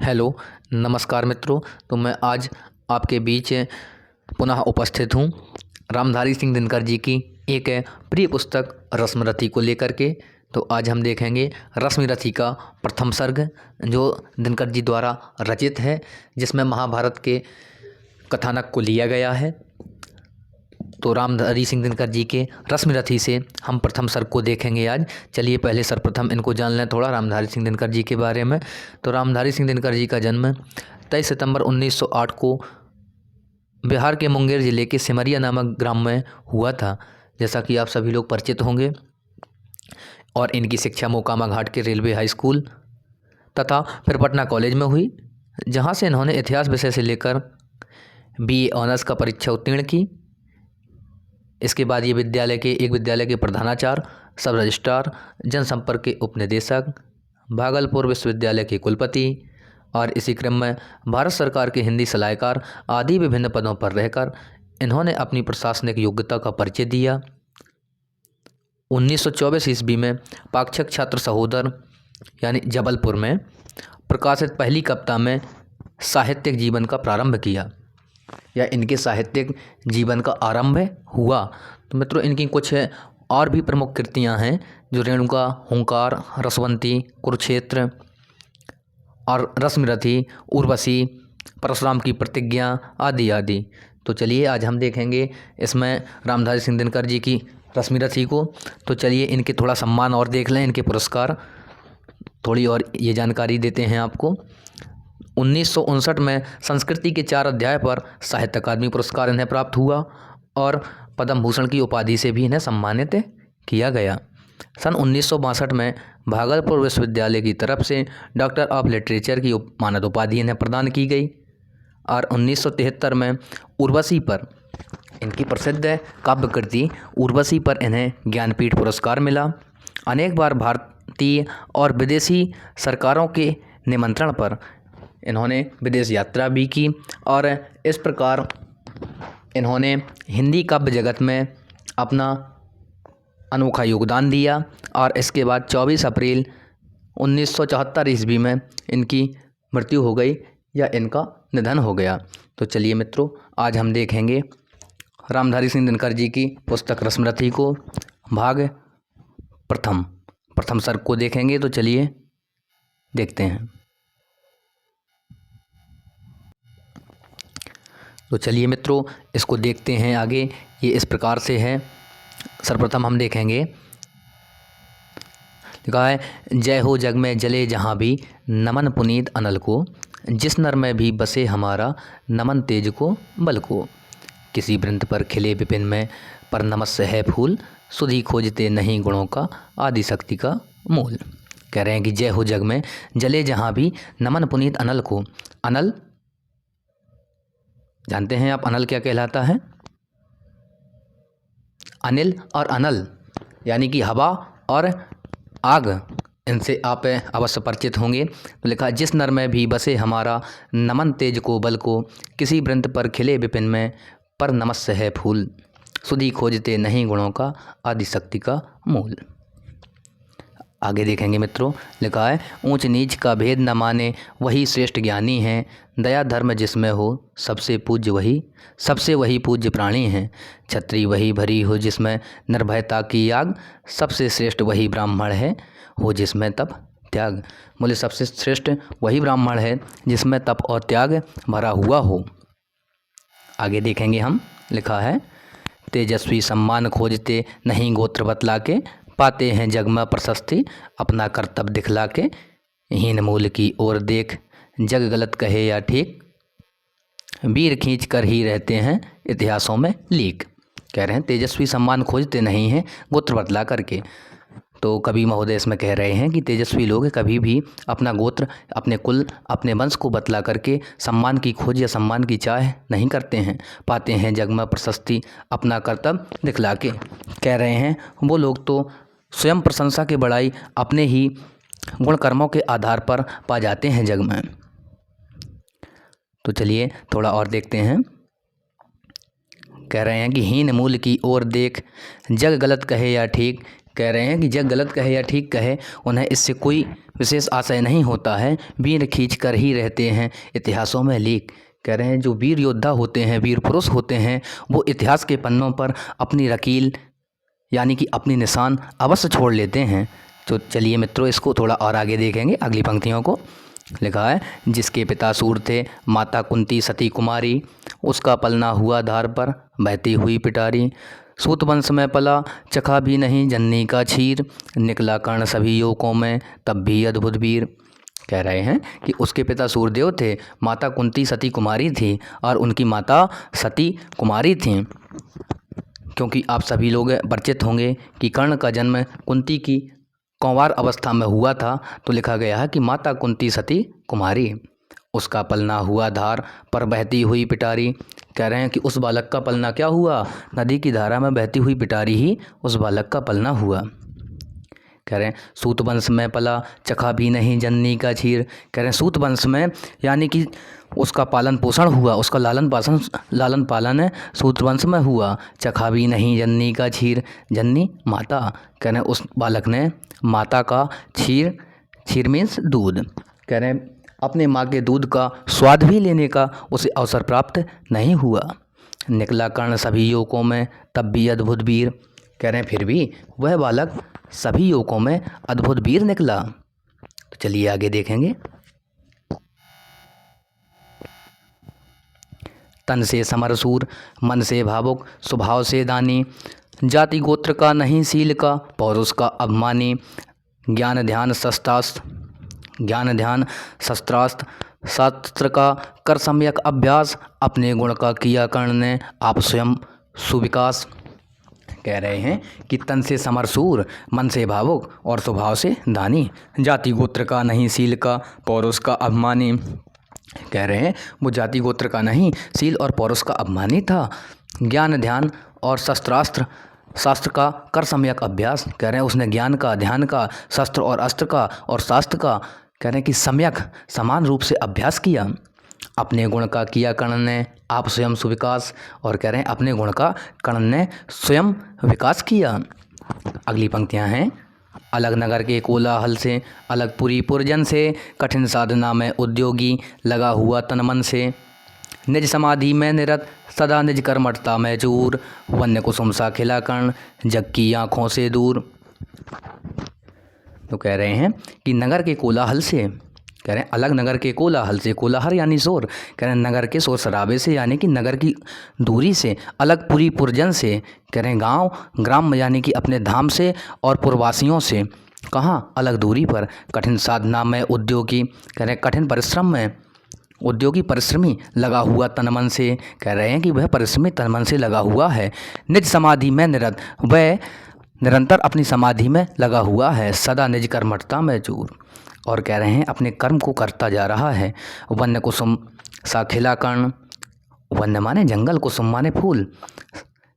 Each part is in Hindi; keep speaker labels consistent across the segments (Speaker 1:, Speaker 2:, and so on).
Speaker 1: हेलो, नमस्कार मित्रों। तो मैं आज आपके बीच पुनः उपस्थित हूँ रामधारी सिंह दिनकर जी की एक प्रिय पुस्तक रश्मिरथी को लेकर के। तो आज हम देखेंगे रश्मिरथी का प्रथम सर्ग जो दिनकर जी द्वारा रचित है, जिसमें महाभारत के कथानक को लिया गया है। तो रामधारी सिंह दिनकर जी के रश्मिरथी से हम प्रथम सर्ग को देखेंगे आज। चलिए पहले सर्वप्रथम इनको जान लें थोड़ा रामधारी सिंह दिनकर जी के बारे में। तो रामधारी सिंह दिनकर जी का जन्म 23 सितंबर 1908 को बिहार के मुंगेर ज़िले के सिमरिया नामक ग्राम में हुआ था, जैसा कि आप सभी लोग परिचित होंगे। और इनकी शिक्षा मोकामा घाट के रेलवे हाई स्कूल तथा फिर पटना कॉलेज में हुई, जहाँ से इन्होंने इतिहास विषय से लेकर BA ऑनर्स का परीक्षा उत्तीर्ण की। इसके बाद ये विद्यालय के प्रधानाचार्य, सब रजिस्ट्रार, जनसंपर्क के उपनिदेशक, भागलपुर विश्वविद्यालय के कुलपति और इसी क्रम में भारत सरकार के हिंदी सलाहकार आदि विभिन्न पदों पर रहकर इन्होंने अपनी प्रशासनिक योग्यता का परिचय दिया। 1924 ईस्वी में पाक्षिक छात्र सहोदर यानी जबलपुर में प्रकाशित पहली कविता में साहित्यिक जीवन का प्रारंभ किया, या इनके साहित्यिक जीवन का आरंभ हुआ। तो मित्रों, इनकी कुछ और भी प्रमुख कृतियां हैं जो रेणुका, हुंकार, रसवंती, कुरुक्षेत्र और रश्मिरथी, उर्वशी, परशुराम की प्रतिज्ञा आदि आदि। तो चलिए आज हम देखेंगे इसमें रामधारी सिंह दिनकर जी की रश्मिरथी को। तो चलिए इनके थोड़ा सम्मान और देख लें, इनके पुरस्कार थोड़ी और ये जानकारी देते हैं आपको। 1959 में संस्कृति के 4 अध्याय पर साहित्य अकादमी पुरस्कार इन्हें प्राप्त हुआ और पद्म भूषण की उपाधि से भी इन्हें सम्मानित किया गया। सन 1962 में भागलपुर विश्वविद्यालय की तरफ से डॉक्टर ऑफ लिटरेचर की मानद उपाधि इन्हें प्रदान की गई। और 1973 में उर्वशी पर, इनकी प्रसिद्ध काव्य कृति उर्वशी पर इन्हें ज्ञानपीठ पुरस्कार मिला। अनेक बार भारतीय और विदेशी सरकारों के निमंत्रण पर इन्होंने विदेश यात्रा भी की और इस प्रकार इन्होंने हिंदी काव्य जगत में अपना अनोखा योगदान दिया। और इसके बाद 24 अप्रैल 1974 ईस्वी में इनकी मृत्यु हो गई या इनका निधन हो गया। तो चलिए मित्रों, आज हम देखेंगे रामधारी सिंह दिनकर जी की पुस्तक रश्मिरथी को भाग प्रथम सर्ग को देखेंगे। तो चलिए देखते हैं। तो चलिए मित्रों, इसको देखते हैं आगे। ये इस प्रकार से है। सर्वप्रथम हम देखेंगे, लिखा है, जय हो जग में जले जहाँ भी नमन पुनीत अनल को, जिस नर में भी बसे हमारा नमन तेज को बल को। किसी वृंत पर खिले विपिन में पर नमस्य है फूल, सुधि खोजते नहीं गुणों का आदि शक्ति का मूल। कह रहे हैं कि जय हो जग में जले जहाँ भी नमन पुनीत अनल को। अनल जानते हैं आप, अनल क्या कहलाता है? अनिल और अनल यानी कि हवा और आग, इनसे आप अवश्य परिचित होंगे। तो लिखा, जिस नर में भी बसे हमारा नमन तेज को बल को, किसी वृंत पर खिले विपिन में पर नमस्य है फूल, सुधि खोजते नहीं गुणों का आदि शक्ति का मूल। आगे देखेंगे मित्रों, लिखा है, ऊंच नीच का भेद न माने वही श्रेष्ठ ज्ञानी है, दया धर्म जिसमें हो सबसे वही पूज्य प्राणी हैं। छत्री वही भरी हो जिसमें निर्भयता की आग, सबसे श्रेष्ठ वही ब्राह्मण है हो जिसमें तप त्याग। बोले सबसे श्रेष्ठ वही ब्राह्मण है जिसमें तप और त्याग भरा हुआ हो। आगे देखेंगे हम, लिखा है, तेजस्वी सम्मान खोजते नहीं गोत्र बतला के, पाते हैं जग में प्रशस्ति अपना कर्तव्य दिखला के। हीन मूल की ओर देख जग गलत कहे या ठीक, वीर खींच कर ही रहते हैं इतिहासों में लीक। कह रहे हैं तेजस्वी सम्मान खोजते नहीं हैं गोत्र बतला करके। तो कवि महोदय इसमें कह रहे हैं कि तेजस्वी लोग कभी भी अपना गोत्र, अपने कुल, अपने वंश को बतला करके सम्मान की खोज या सम्मान की चाह नहीं करते हैं। पाते हैं जग में प्रशस्ति अपना कर्तव्य दिखला के। कह रहे हैं वो लोग तो स्वयं प्रशंसा के बड़ाई अपने ही गुण कर्मों के आधार पर पा जाते हैं जग में। तो चलिए थोड़ा और देखते हैं। कह रहे हैं कि हीन मूल की ओर देख जग गलत कहे या ठीक, कह रहे हैं कि जग गलत कहे या ठीक कहे, उन्हें इससे कोई विशेष आशय नहीं होता है, वीर खींच कर ही रहते हैं इतिहासों में लेख। कह रहे हैं जो वीर योद्धा होते हैं, वीर पुरुष होते हैं, वो इतिहास के पन्नों पर अपनी रकील यानी कि अपनी निशान अवश्य छोड़ लेते हैं। तो चलिए मित्रों, इसको थोड़ा और आगे देखेंगे। अगली पंक्तियों को लिखा है, जिसके पिता सूर थे, माता कुंती सती कुमारी, उसका पलना हुआ धार पर बहती हुई पिटारी। सूत वंश में पला, चखा भी नहीं जननी का क्षीर, निकला कर्ण सभी योकों में तब भी अद्भुत वीर। कह रहे हैं कि उसके पिता सूरदेव थे, माता कुंती सती कुमारी थी और उनकी माता सती कुमारी थी। क्योंकि आप सभी लोग परिचित होंगे कि कर्ण का जन्म कुंती की कंवार अवस्था में हुआ था, तो लिखा गया है कि माता कुंती सती कुमारी, उसका पलना हुआ धार पर बहती हुई पिटारी। कह रहे हैं कि उस बालक का पलना क्या हुआ, नदी की धारा में बहती हुई पिटारी ही उस बालक का पलना हुआ। कह रहे हैं सूत वंश में पला, चखा भी नहीं जननी का क्षीर। कह रहे हैं सूत वंश में यानी कि उसका पालन पोषण हुआ, उसका लालन पालन सूत वंश में हुआ। चखा भी नहीं जननी का क्षीर, जननी माता। कह रहे हैं उस बालक ने माता का क्षीर मीन्स दूध, कह रहे हैं अपने माँ के दूध का स्वाद भी लेने का उसे अवसर प्राप्त नहीं हुआ। निकला कर्ण सभी योकों में तब भी अद्भुत वीर। कह रहे हैं फिर भी वह बालक सभी योकों में अद्भुत वीर निकला। तो चलिए आगे देखेंगे। तन से समरसूर, मन से भावुक, स्वभाव से दानी, जाति गोत्र का नहीं सील का, पौरुष का अभिमानी। ज्ञान ध्यान शस्त्रास्त्र शास्त्र का कर सम्यक अभ्यास, अपने गुण का किया कर्ण ने आप स्वयं सुविकास। कह रहे हैं कि तन से समरसूर, मन से भावुक और स्वभाव से दानी, जाति गोत्र का नहीं सील का, पौरुष का अभिमानी। कह रहे हैं वो जाति गोत्र का नहीं, सील और पौरुष का अभिमानी था। ज्ञान ध्यान और शास्त्र का कर सम्यक अभ्यास। कह रहे हैं उसने ज्ञान का, ध्यान का, शस्त्र और अस्त्र का और शास्त्र का कह रहे हैं कि सम्यक समान रूप से अभ्यास किया। अपने गुण का किया कर्ण ने आप स्वयं सुविकास, और कह रहे हैं अपने गुण का कर्ण ने स्वयं विकास किया। अगली पंक्तियां हैं, अलग नगर के कोलाहल से, अलग पुरी पुरजन से, कठिन साधना में उद्योगी, लगा हुआ तन मन से। निज समाधि में निरत, सदा निज कर्मठता में चूर, वन्य कुसुम सा खिला कर्ण, जग की आँखों से दूर। तो कह रहे हैं कि नगर के कोलाहल से, कह रहे हैं अलग नगर के कोलाहल से, कोलाहल यानी शोर, कह रहे हैं नगर के शोर शराबे से यानी कि नगर की दूरी से, अलग पुरी पुरजन से, कह रहे हैं गांव ग्राम यानी कि अपने धाम से और पुरवासियों से, कहाँ अलग दूरी पर। कठिन साधना में उद्योगी, कह रहे हैं कठिन परिश्रम में उद्योगी परिश्रमी, लगा हुआ तन मन से। कह रहे हैं कि वह परिश्रमी तन मन से लगा हुआ है। निज समाधि में निरत, वह निरंतर अपनी समाधि में लगा हुआ है। सदा निज कर्मठता में चूर, और कह रहे हैं अपने कर्म को करता जा रहा है। वन्य कुसुम सा खिला कर्ण, वन्य माने जंगल, कुसुम माने फूल।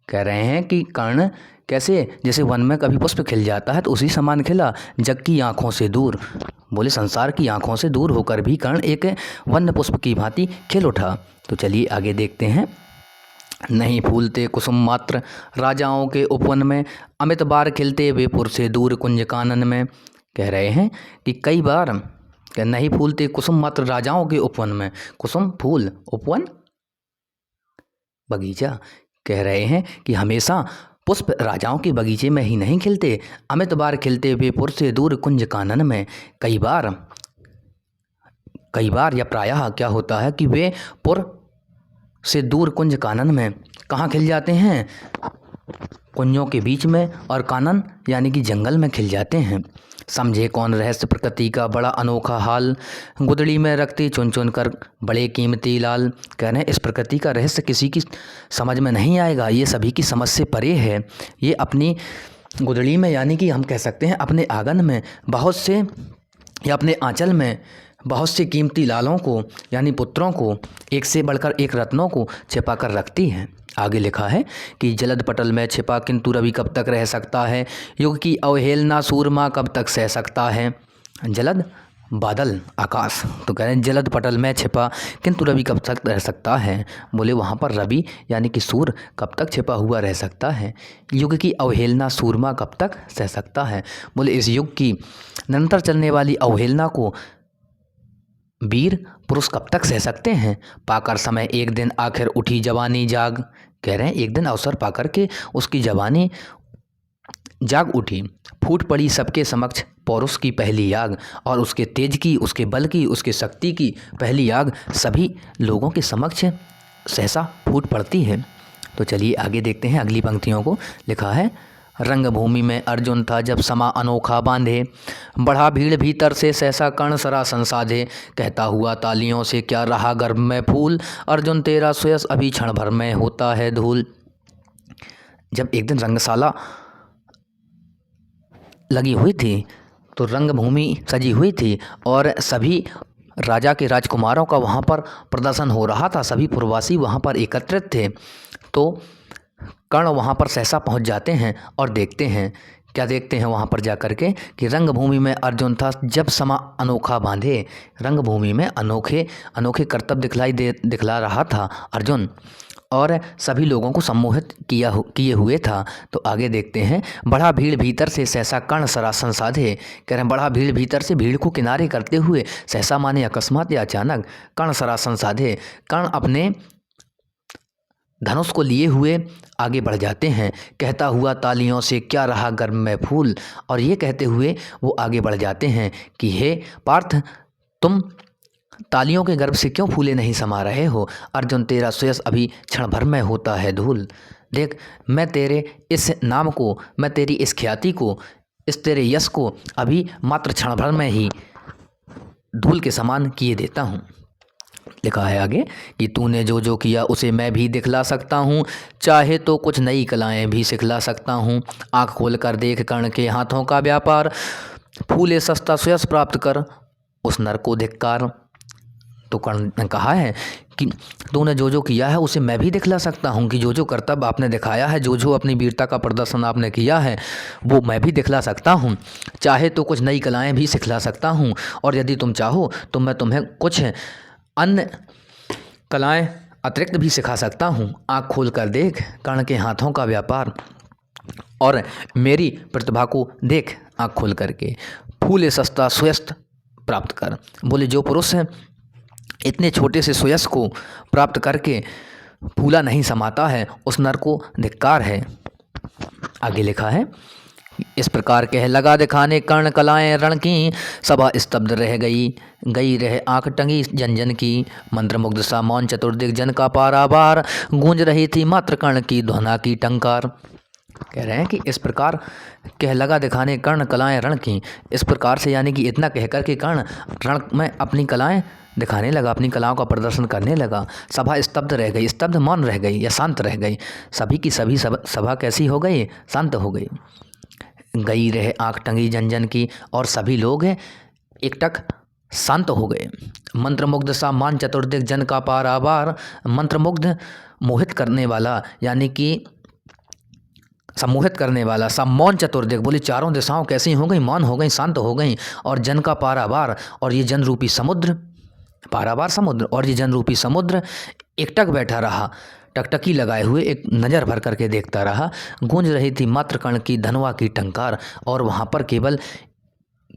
Speaker 1: कह रहे हैं कि कर्ण कैसे, जैसे वन में कभी पुष्प खिल जाता है तो उसी समान खिला, जग की आँखों से दूर, बोले संसार की आँखों से दूर होकर भी कर्ण एक वन्य पुष्प की भांति खिल उठा। तो चलिए आगे देखते हैं। नहीं फूलते कुसुम मात्र, राजाओं के उपवन में, अमित बार खिलते वे पुर से दूर कुंज कानन में। कह रहे हैं कि कई बार नहीं फूलते कुसुम मात्र राजाओं के उपवन में, कुसुम फूल, उपवन बगीचा। कह रहे हैं कि हमेशा पुष्प राजाओं के बगीचे में ही नहीं खिलते, अमित बार खिलते वे पुर से दूर कुंज कानन में। कई बार या प्रायः क्या होता है कि वे पुर से दूर कुंज कानन में कहाँ खिल जाते हैं, कुंजों के बीच में, और कानन यानी कि जंगल में खिल जाते हैं। समझे कौन रहस्य प्रकृति का बड़ा अनोखा हाल, गुदड़ी में रखते चुन चुन कर बड़े कीमती लाल। कह रहे हैं इस प्रकृति का रहस्य किसी की समझ में नहीं आएगा, ये सभी की समझ से परे है। ये अपनी गुदड़ी में यानी कि हम कह सकते हैं अपने आंगन में बहुत से, या अपने आंचल में बहुत से कीमती लालों को यानी पुत्रों को, एक से बढ़कर एक रत्नों को छिपा कर रखती है। आगे लिखा है कि जलद पटल में छिपा किंतु रवि कब तक रह सकता है, युग की अवहेलना सूरमा कब तक सह सकता है। जलद बादल आकाश। तो कह रहे हैं जलद पटल में छिपा किंतु रवि कब तक रह सकता है। बोले वहाँ पर रवि यानी कि सूर्य कब तक छिपा हुआ रह सकता है। युग की अवहेलना सूरमा कब तक सह सकता है। बोले इस युग की निरंतर चलने वाली अवहेलना को वीर पुरुष कब तक सह सकते हैं। पाकर समय एक दिन आखिर उठी जवानी जाग। कह रहे हैं एक दिन अवसर पाकर के उसकी जवानी जाग उठी। फूट पड़ी सबके समक्ष पौरुष की पहली आग। और उसके तेज की, उसके बल की, उसके शक्ति की पहली आग सभी लोगों के समक्ष सहसा फूट पड़ती है। तो चलिए आगे देखते हैं अगली पंक्तियों को। लिखा है रंगभूमि में अर्जुन था जब समा अनोखा बांधे, बढ़ा भीड़ भीतर से सहसा कर्ण सरा संसाधे। कहता हुआ तालियों से क्या रहा गर्भ में फूल, अर्जुन तेरा सुयस अभी क्षण भर में होता है धूल। जब एक दिन रंगशाला लगी हुई थी तो रंगभूमि सजी हुई थी और सभी राजा के राजकुमारों का वहाँ पर प्रदर्शन हो रहा था। सभी प्रवासी वहाँ पर एकत्रित थे। तो कर्ण वहाँ पर सहसा पहुँच जाते हैं और देखते हैं, क्या देखते हैं वहाँ पर जा कर के कि रंगभूमि में अर्जुन था जब समा अनोखा बांधे। रंगभूमि में अनोखे अनोखे करतब दिखला रहा था अर्जुन और सभी लोगों को सम्मोहित किए हुए था। तो आगे देखते हैं बढ़ा भीड़ भीतर से सहसा कर्ण सरा संसाधे। कह रहे हैं बढ़ा भीड़ भीतर से, भीड़ को किनारे करते हुए, सहसा माने अकस्मात या अचानक, कर्ण सरा संसाधे कर्ण अपने धनुष को लिए हुए आगे बढ़ जाते हैं। कहता हुआ तालियों से क्या रहा गर्भ में फूल। और ये कहते हुए वो आगे बढ़ जाते हैं कि हे पार्थ, तुम तालियों के गर्भ से क्यों फूले नहीं समा रहे हो। अर्जुन तेरा सुयस अभी क्षण भर में होता है धूल। देख, मैं तेरे इस नाम को, मैं तेरी इस ख्याति को, इस तेरे यश को अभी मात्र क्षण भर में ही धूल के समान किए देता हूँ। लिखा है आगे कि तूने जो जो किया उसे मैं भी दिखला सकता हूँ, चाहे तो कुछ नई कलाएं भी सिखला सकता हूँ। आँख खोल कर देख कर्ण के हाथों का व्यापार, फूले सस्ता सुयस प्राप्त कर उस नर को धिक्कार। तो कर्ण ने कहा है कि तूने जो जो किया है उसे मैं भी दिखला सकता हूँ, कि जो जो कर्तव्य आपने दिखाया है, जो जो अपनी वीरता का प्रदर्शन आपने किया है वो मैं भी दिखला सकता हूँ। चाहे तो कुछ नई कलाएं भी सिखला सकता हूँ और यदि तुम चाहो तो मैं तुम्हें कुछ अन्य कलाएं अतिरिक्त भी सिखा सकता हूँ। आँख खोल कर देख कर्ण के हाथों का व्यापार और मेरी प्रतिभा को देख आँख खोल करके, फूले सस्ता सुयस प्राप्त कर। बोले जो पुरुष है इतने छोटे से सुयस को प्राप्त करके फूला नहीं समाता है उस नर को धिक्कार है। आगे लिखा है इस प्रकार कह लगा दिखाने कर्ण कलाएं रण की, सभा स्तब्ध रह गई रहे आंख टंगी जन जन की। मंत्रमुग्ध सा मौन चतुर्दिक जन का पारावार, गूंज रही थी मात्र कर्ण की ध्वना की टंकार। कह रहे हैं कि इस प्रकार कह लगा दिखाने कर्ण कलाएं रण की। इस प्रकार से यानी कि इतना कहकर के कर्ण रण में अपनी कलाएं दिखाने लगा, अपनी कलाओं का प्रदर्शन करने लगा। सभा स्तब्ध रह गई, स्तब्ध मौन रह गई या शांत रह गई। सभी की सभी सभा कैसी हो गई, शांत हो गई। गई रहे आँख टंगी जन जन की, और सभी लोग एकटक शांत हो गए। मंत्रमुग्ध सा मान चतुर्दिक जन का पारावार, मंत्रमुग्ध मोहित करने वाला यानी कि सम्मोहित करने वाला, सा मौन चतुर्दिक बोली चारों दिशाओं कैसी हो गई, मौन हो गई, शांत हो गई। और जन का पारावार, और ये जन रूपी समुद्र, पारावार समुद्र, और ये जन रूपी समुद्र एकटक बैठा रहा, टकटकी लगाए हुए एक नज़र भर करके देखता रहा। गूंज रही थी मात्र कर्ण की धनवा की टंकार, और वहाँ पर केवल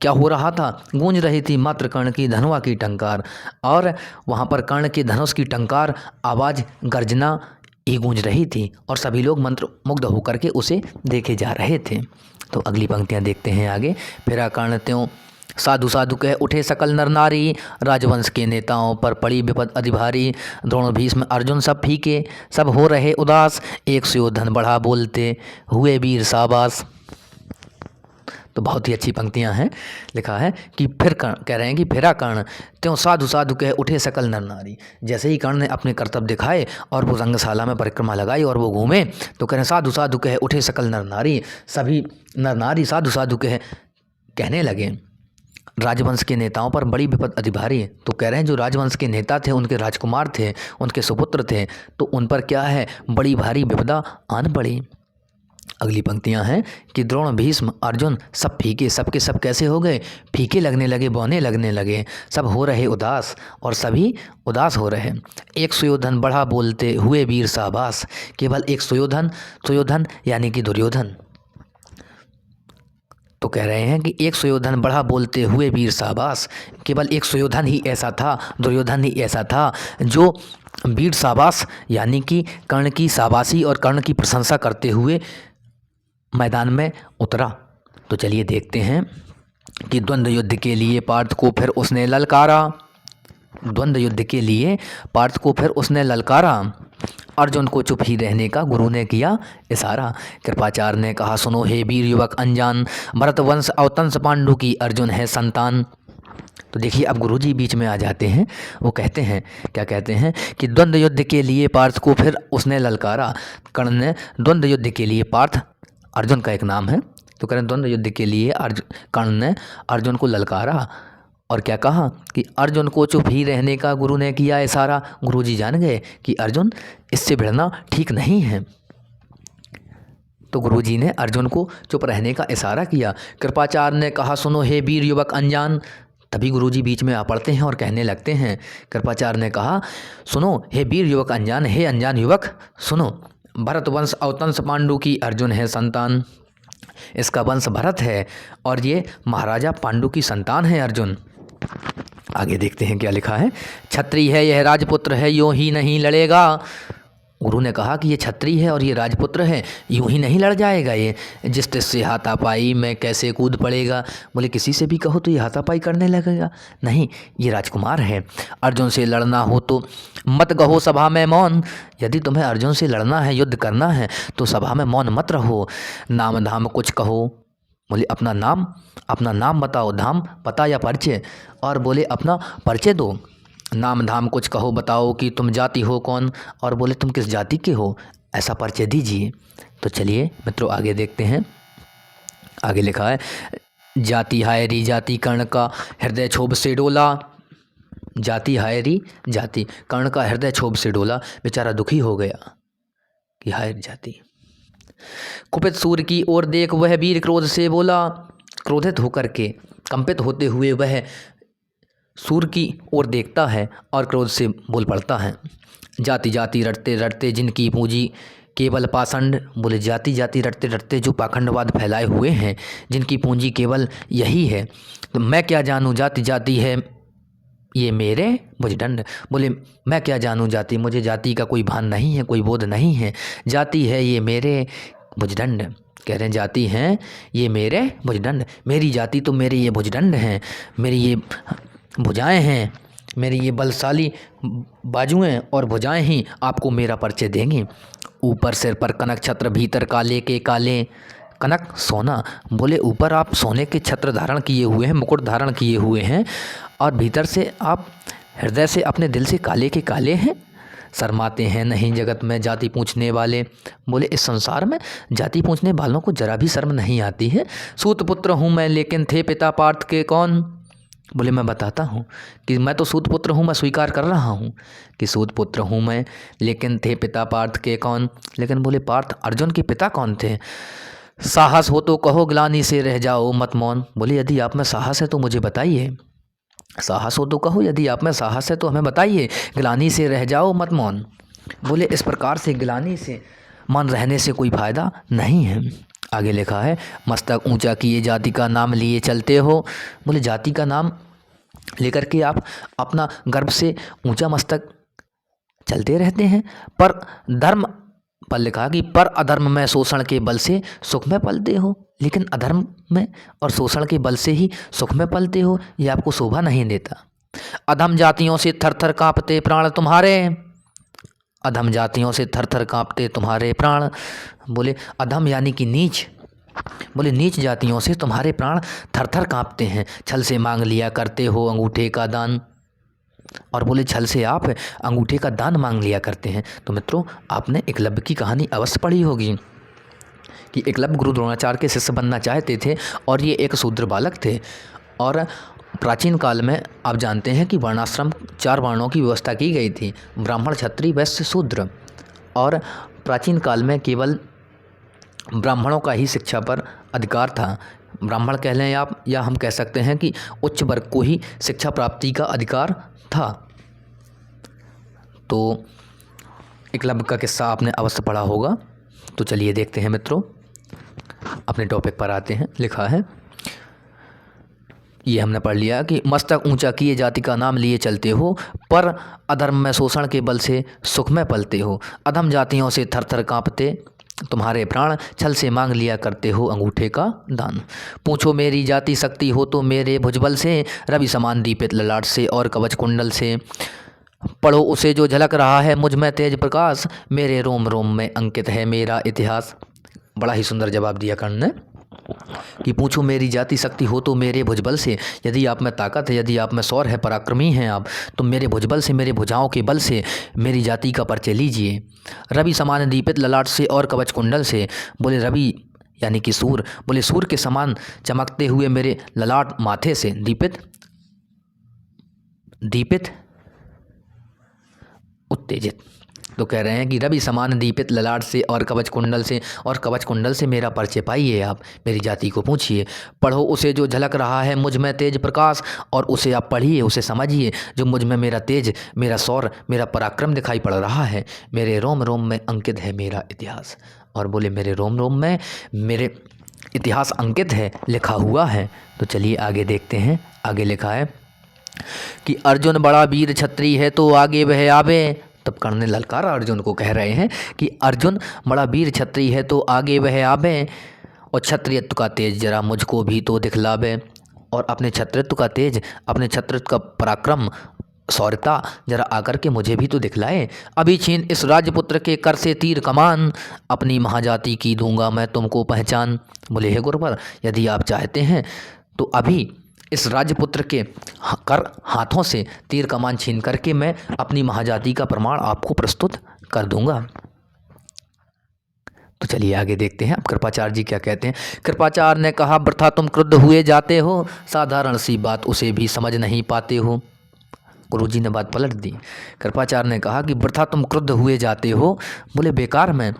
Speaker 1: क्या हो रहा था, गूंज रही थी मात्र कर्ण की धनवा की टंकार, और वहाँ पर कर्ण के धनुष की टंकार आवाज़ गर्जना ही गूंज रही थी, और सभी लोग मंत्र मुग्ध होकर के उसे देखे जा रहे थे। तो अगली पंक्तियाँ देखते हैं आगे। फिरा कर्ण त्यों साधु साधु कह उठे सकल नर नारी, राजवंश के नेताओं पर पड़ी विपद अति भारी। द्रोण भीष्म अर्जुन सब फीके, सब हो रहे उदास, एक सुयोधन बढ़ा बोलते हुए वीर साबास। तो बहुत ही अच्छी पंक्तियां हैं। लिखा है कि फिर कह रहे हैं कि फिरा कर्ण त्यों साधु साधु कह उठे सकल नर नारी। जैसे ही कर्ण ने अपने कर्तव्य दिखाए और वो रंगशाला में परिक्रमा लगाई और वो घूमे, तो कह रहे साधु साधु कह उठे सकल नर नारी। सभी नर नारी साधु साधु कहने लगे। राजवंश के नेताओं पर बड़ी विपद अति भारी। तो कह रहे हैं जो राजवंश के नेता थे, उनके राजकुमार थे, उनके सुपुत्र थे, तो उन पर क्या है, बड़ी भारी विपदा आन पड़ी। अगली पंक्तियां हैं कि द्रोण, भीष्म, अर्जुन सब फीके, सबके सब कैसे हो गए? फीके लगने लगे, बौने लगने लगे, सब हो रहे उदास और सभी उदास हो रहे। एक सुयोधन बढ़ा बोलते हुए वीर शाबाश, केवल एक सुयोधन यानी कि दुर्योधन तो कह रहे हैं कि एक सुयोधन बढ़ा बोलते हुए वीर शाबाश, केवल एक सुयोधन ही ऐसा था, दुर्योधन ही ऐसा था जो वीर शाबाश यानी कि कर्ण की शाबाशी और कर्ण की प्रशंसा करते हुए मैदान में उतरा। तो चलिए देखते हैं कि द्वंद्व युद्ध के लिए पार्थ को फिर उसने ललकारा। द्वंद्व युद्ध के लिए पार्थ को फिर उसने ललकारा। अर्जुन को चुप ही रहने का गुरु ने किया इशारा। कृपाचार्य ने कहा सुनो हे वीर युवक अनजान, भरतवंश अवतंस पांडु की अर्जुन है संतान। तो देखिए अब गुरुजी बीच में आ जाते हैं। वो कहते हैं, क्या कहते हैं कि द्वंद्व युद्ध के लिए पार्थ को फिर उसने ललकारा। कर्ण ने द्वंद्व युद्ध के लिए, पार्थ अर्जुन का एक नाम है, तो कर्ण द्वंद्व युद्ध के लिए कर्ण ने अर्जुन को ललकारा और क्या कहा कि अर्जुन को चुप ही रहने का गुरु ने किया इशारा। गुरुजी जान गए कि अर्जुन इससे भिड़ना ठीक नहीं है, तो गुरुजी ने अर्जुन को चुप रहने का इशारा किया। कृपाचार्य ने कहा सुनो हे वीर युवक अनजान। तभी गुरुजी बीच में आ पड़ते हैं और कहने लगते हैं, कृपाचार्य ने कहा सुनो हे वीर युवक अनजान, हे अनजान युवक सुनो, भरतवंश अवतंस पांडु की अर्जुन है संतान। इसका वंश भरत है और ये महाराजा पांडु की संतान है अर्जुन। आगे देखते हैं क्या लिखा है। क्षत्रिय है यह राजपुत्र है, यूं ही नहीं लड़ेगा। गुरु ने कहा कि ये क्षत्रिय है और ये राजपुत्र है, यूं ही नहीं लड़ जाएगा ये। जिस तिससे हाथापाई में कैसे कूद पड़ेगा। बोले किसी से भी कहो तो ये हाथापाई करने लगेगा, नहीं ये राजकुमार है। अर्जुन से लड़ना हो तो मत कहो सभा में मौन। यदि तुम्हें अर्जुन से लड़ना है, युद्ध करना है तो सभा में मौन मत रहो। नाम धाम कुछ कहो। बोले अपना नाम बताओ, धाम पता या परिचय, और बोले अपना परिचय दो। नाम धाम कुछ कहो, बताओ कि तुम जाति हो कौन, और बोले तुम किस जाति के हो, ऐसा परिचय दीजिए। तो चलिए मित्रों आगे देखते हैं। आगे लिखा है जाति हायरी जाति कर्ण का हृदय क्षोभ से डोला। जाति हायरी जाति कर्ण का हृदय क्षोभ से डोला। बेचारा दुखी हो गया कि हायर जाति। कुपित सूर्य की ओर देख वह वीर क्रोध से बोला। क्रोधित होकर के, कंपित होते हुए वह सूर्य की ओर देखता है और क्रोध से बोल पड़ता है। जाति जाति रटते रटते जिनकी पूंजी केवल पाषंड। बोले जाति जाति रटते रटते जो पाखंडवाद फैलाए हुए हैं, जिनकी पूंजी केवल यही है। तो मैं क्या जानूँ जाति जाति है ये मेरे भुजदंड। बोले मैं क्या जानूँ जाति, मुझे जाति का कोई भान नहीं है, कोई बोध नहीं है। जाति है ये मेरे भुजदंड। कह रहे हैं जाति हैं ये मेरे भुजदंड, मेरी जाति तो मेरे ये भुजदंड हैं, मेरी ये भुजाएं हैं, मेरी ये बलशाली बाजुएं और भुजाएं ही आपको मेरा परिचय देंगी। ऊपर सिर पर कनक छत्र, भीतर काले के काले। कनक सोना, बोले ऊपर आप सोने के छत्र धारण किए हुए हैं, मुकुट धारण किए हुए हैं, और भीतर से आप हृदय से अपने दिल से काले के काले हैं। शर्माते हैं नहीं जगत में जाति पूछने वाले। बोले इस संसार में जाति पूछने वालों को जरा भी शर्म नहीं आती है। सूत पुत्र हूँ मैं लेकिन थे पिता पार्थ के कौन। बोले मैं बताता हूँ कि मैं तो सूत पुत्र हूँ, मैं स्वीकार कर रहा हूँ कि सूत पुत्र हूँ मैं, लेकिन थे पिता पार्थ के कौन। लेकिन बोले पार्थ अर्जुन के पिता कौन थे। साहस हो तो कहो ग्लानि से रह जाओ मत मौन। बोले यदि आप में साहस है तो मुझे बताइए, साहस हो तो कहो, यदि आप में साहस है तो हमें बताइए, ग्लानि से रह जाओ मत मौन। बोले इस प्रकार से ग्लानि से मन रहने से कोई फ़ायदा नहीं है। आगे लिखा है मस्तक ऊंचा किए जाति का नाम लिए चलते हो। बोले जाति का नाम लेकर के आप अपना गर्व से ऊंचा मस्तक चलते रहते हैं, पर धर्म पर लिखा कि पर अधर्म में शोषण के बल से सुख में पलते हो। लेकिन अधर्म में और शोषण के बल से ही सुख में पलते हो, ये आपको शोभा नहीं देता। अधम जातियों से थर थर कांपते प्राण तुम्हारे। अधम जातियों से थर थर कांपते तुम्हारे प्राण। बोले अधम यानी कि नीच। बोले नीच जातियों से तुम्हारे प्राण थर थर कांपते हैं। छल से मांग लिया करते हो अंगूठे का दान। और बोले छल से आप अंगूठे का दान मांग लिया करते हैं। तो मित्रों आपने एकलव्य की कहानी अवश्य पढ़ी होगी कि एकलव्य गुरु द्रोणाचार्य के शिष्य बनना चाहते थे और ये एक शूद्र बालक थे। और प्राचीन काल में आप जानते हैं कि वर्णाश्रम 4 वर्णों की व्यवस्था की गई थी, ब्राह्मण क्षत्रिय वैश्य शूद्र। और प्राचीन काल में केवल ब्राह्मणों का ही शिक्षा पर अधिकार था। ब्राह्मण कह लें आप, या हम कह सकते हैं कि उच्च वर्ग को ही शिक्षा प्राप्ति का अधिकार था। तो एकलव्य का किस्सा आपने अवश्य पढ़ा होगा। तो चलिए देखते हैं मित्रों, अपने टॉपिक पर आते हैं। लिखा है, ये हमने पढ़ लिया कि मस्तक ऊंचा किए जाति का नाम लिए चलते हो, पर अधर्म में शोषण के बल से सुख में पलते हो। अधम जातियों से थर थर कांपते तुम्हारे प्राण, छल से मांग लिया करते हो अंगूठे का दान। पूछो मेरी जाति शक्ति हो तो मेरे भुजबल से, रवि समान दीपित ललाट से और कवच कुंडल से। पढ़ो उसे जो झलक रहा है मुझ में तेज प्रकाश, मेरे रोम रोम में अंकित है मेरा इतिहास। बड़ा ही सुंदर जवाब दिया कर्ण ने कि पूछो मेरी जाति शक्ति हो तो मेरे भुजबल से, यदि आप में ताकत है, यदि आप में शौर्य है, पराक्रमी हैं आप, तो मेरे भुजबल से, मेरे भुजाओं के बल से मेरी जाति का परिचय लीजिए। रवि समान दीपित ललाट से और कवच कुंडल से। बोले रवि यानी कि सूर्य, बोले सूर्य के समान चमकते हुए मेरे ललाट माथे से, दीपित दीपित उत्तेजित। तो कह रहे हैं कि रवि समान दीपित ललाट से और कवच कुंडल से, और कवच कुंडल से मेरा परिचय पाइए आप, मेरी जाति को पूछिए। पढ़ो उसे जो झलक रहा है मुझ में तेज प्रकाश, और उसे आप पढ़िए, उसे समझिए जो मुझ में मेरा तेज, मेरा शौर्य, मेरा पराक्रम दिखाई पड़ रहा है। मेरे रोम रोम में अंकित है मेरा इतिहास। और बोले मेरे रोम रोम में मेरे इतिहास अंकित है, लिखा हुआ है। तो चलिए आगे देखते हैं। आगे लिखा है कि अर्जुन बड़ा वीर क्षत्रिय है तो आगे वह आवे। तब कर्ण ने ललकारा अर्जुन को, कह रहे हैं कि अर्जुन बड़ा वीर क्षत्रिय है तो आगे वह आवे, और क्षत्रियत्व का तेज जरा मुझको भी तो दिखलावे। और अपने क्षत्रियत्व का तेज, अपने क्षत्रियत्व का पराक्रम, शौर्यता जरा आकर के मुझे भी तो दिखलाए। अभी छीन इस राजपुत्र के कर से तीर कमान, अपनी महाजाति की दूंगा मैं तुमको पहचान। बोले हे गुरुवर, यदि आप चाहते हैं तो अभी इस राजपुत्र के कर हाथों से तीर कमान छीन करके मैं अपनी महाजाति का प्रमाण आपको प्रस्तुत कर दूंगा। तो चलिए आगे देखते हैं अब कृपाचार्य जी क्या कहते हैं। कृपाचार्य ने कहा, वृथा तुम क्रुद्ध हुए जाते हो, साधारण सी बात उसे भी समझ नहीं पाते हो। गुरुजी ने बात पलट दी। कृपाचार्य ने कहा कि वृथा तुम क्रुद्ध हुए जाते हो, बोले बेकार में